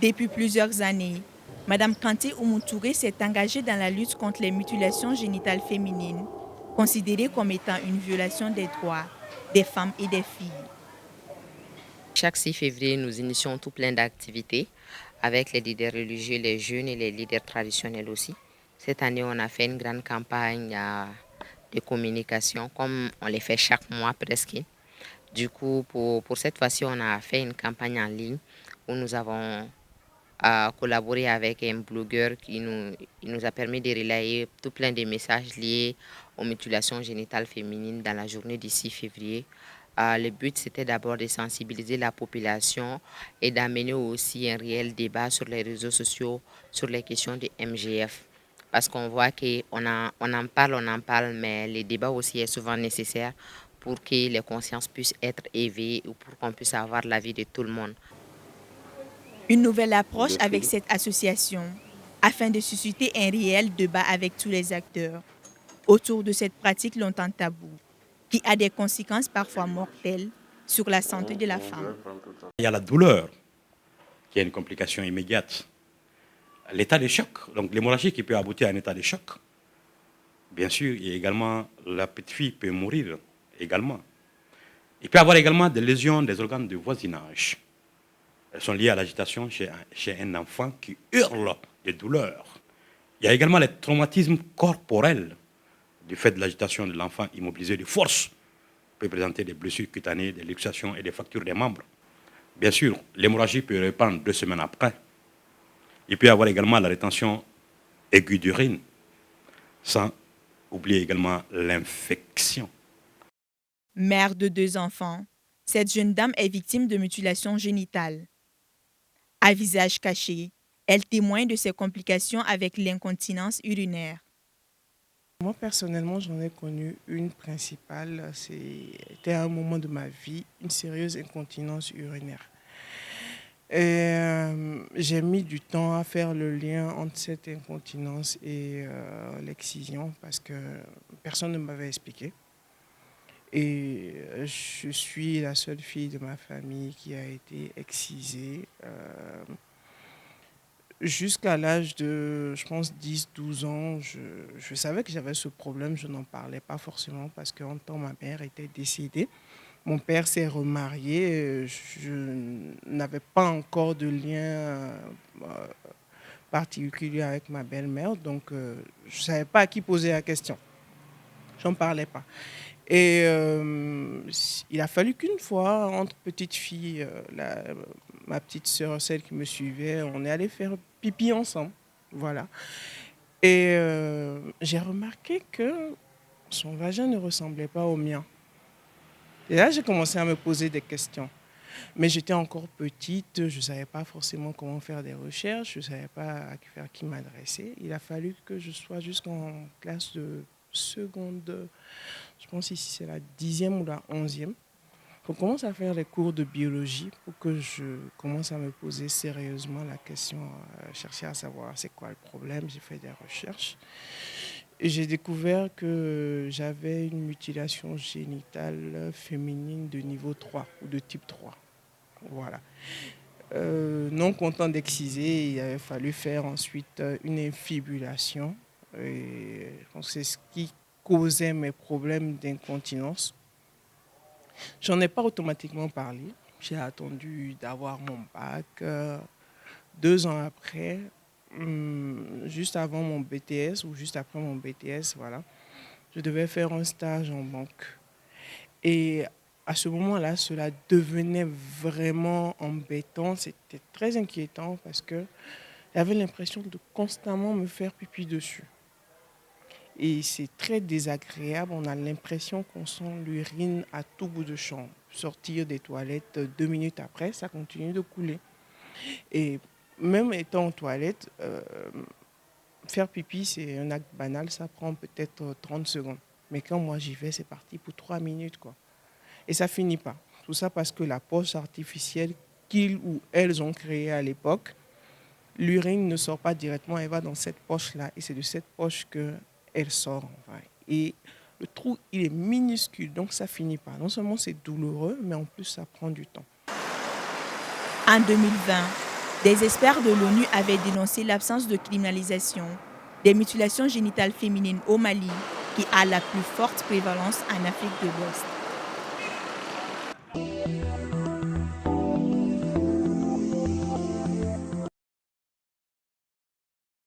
Depuis plusieurs années, Madame Kanté Oumoutouré s'est engagée dans la lutte contre les mutilations génitales féminines, considérées comme étant une violation des droits des femmes et des filles. Chaque 6 février, nous initions tout plein d'activités avec les leaders religieux, les jeunes et les leaders traditionnels aussi. Cette année, on a fait une grande campagne de communication, comme on les fait chaque mois presque. Du coup, pour cette fois-ci, on a fait une campagne en ligne où nous avons collaboré avec un blogueur il nous a permis de relayer tout plein de messages liés aux mutilations génitales féminines dans la journée du 6 février. Le but, c'était d'abord de sensibiliser la population et d'amener aussi un réel débat sur les réseaux sociaux sur les questions de MGF. Parce qu'on voit on en parle, mais le débat aussi est souvent nécessaire pour que les consciences puissent être éveillées ou pour qu'on puisse avoir l'avis de tout le monde. Une nouvelle approche avec cette association, afin de susciter un réel débat avec tous les acteurs autour de cette pratique longtemps taboue, qui a des conséquences parfois mortelles sur la santé de la femme. Il y a la douleur, qui est une complication immédiate. L'état de choc, donc l'hémorragie qui peut aboutir à un état de choc. Bien sûr, il y a également, la petite fille peut mourir également. Il peut y avoir également des lésions des organes de voisinage. Elles sont liées à l'agitation chez un enfant qui hurle de douleur. Il y a également les traumatismes corporels du fait de l'agitation de l'enfant immobilisé de force. Peut présenter des blessures cutanées, des luxations et des fractures des membres. Bien sûr, l'hémorragie peut reprendre 2 semaines après. Il peut y avoir également la rétention aiguë d'urine, sans oublier également l'infection. Mère de 2 enfants, cette jeune dame est victime de mutilations génitales. À visage caché, elle témoigne de ses complications avec l'incontinence urinaire. Moi, personnellement, j'en ai connu une principale. C'était à un moment de ma vie, une sérieuse incontinence urinaire. J'ai mis du temps à faire le lien entre cette incontinence et l'excision parce que personne ne m'avait expliqué. Et je suis la seule fille de ma famille qui a été excisée. Jusqu'à l'âge de, je pense, 10, 12 ans, je savais que j'avais ce problème. Je n'en parlais pas forcément parce qu'en temps, ma mère était décédée. Mon père s'est remarié. Je n'avais pas encore de lien particulier avec ma belle-mère. Donc, je ne savais pas à qui poser la question. J'en parlais pas. Et il a fallu qu'une fois, entre petites filles, ma petite sœur, celle qui me suivait, on est allé faire pipi ensemble. Voilà. Et j'ai remarqué que son vagin ne ressemblait pas au mien. Et là, j'ai commencé à me poser des questions. Mais j'étais encore petite, je ne savais pas forcément comment faire des recherches, je ne savais pas vers qui m'adresser. Il a fallu que je sois jusqu'en classe de seconde, je pense ici c'est la 10e ou la 11e. On commence à faire les cours de biologie pour que je commence à me poser sérieusement la question, chercher à savoir c'est quoi le problème. J'ai fait des recherches et j'ai découvert que j'avais une mutilation génitale féminine de niveau 3 ou de type 3. Voilà. Non content d'exciser, il avait fallu faire ensuite une infibulation. Et je pense que c'est ce qui causait mes problèmes d'incontinence. J'en ai pas automatiquement parlé. J'ai attendu d'avoir mon bac. 2 ans après, juste avant mon BTS ou juste après mon BTS, voilà, je devais faire un stage en banque. Et à ce moment-là, cela devenait vraiment embêtant. C'était très inquiétant parce que j'avais l'impression de constamment me faire pipi dessus. Et c'est très désagréable. On a l'impression qu'on sent l'urine à tout bout de champ. Sortir des toilettes 2 minutes après, ça continue de couler. Et même étant en toilette, faire pipi, c'est un acte banal. Ça prend peut-être 30 secondes. Mais quand moi j'y vais, c'est parti pour 3 minutes, quoi. Et ça finit pas. Tout ça parce que la poche artificielle qu'ils ou elles ont créée à l'époque, l'urine ne sort pas directement, elle va dans cette poche-là. Et c'est de cette poche qu'elle sort. Enfin. Et le trou, il est minuscule, donc ça finit pas. Non seulement c'est douloureux, mais en plus ça prend du temps. En 2020, Des experts de l'ONU avaient dénoncé l'absence de criminalisation des mutilations génitales féminines au Mali, qui a la plus forte prévalence en Afrique de l'Ouest.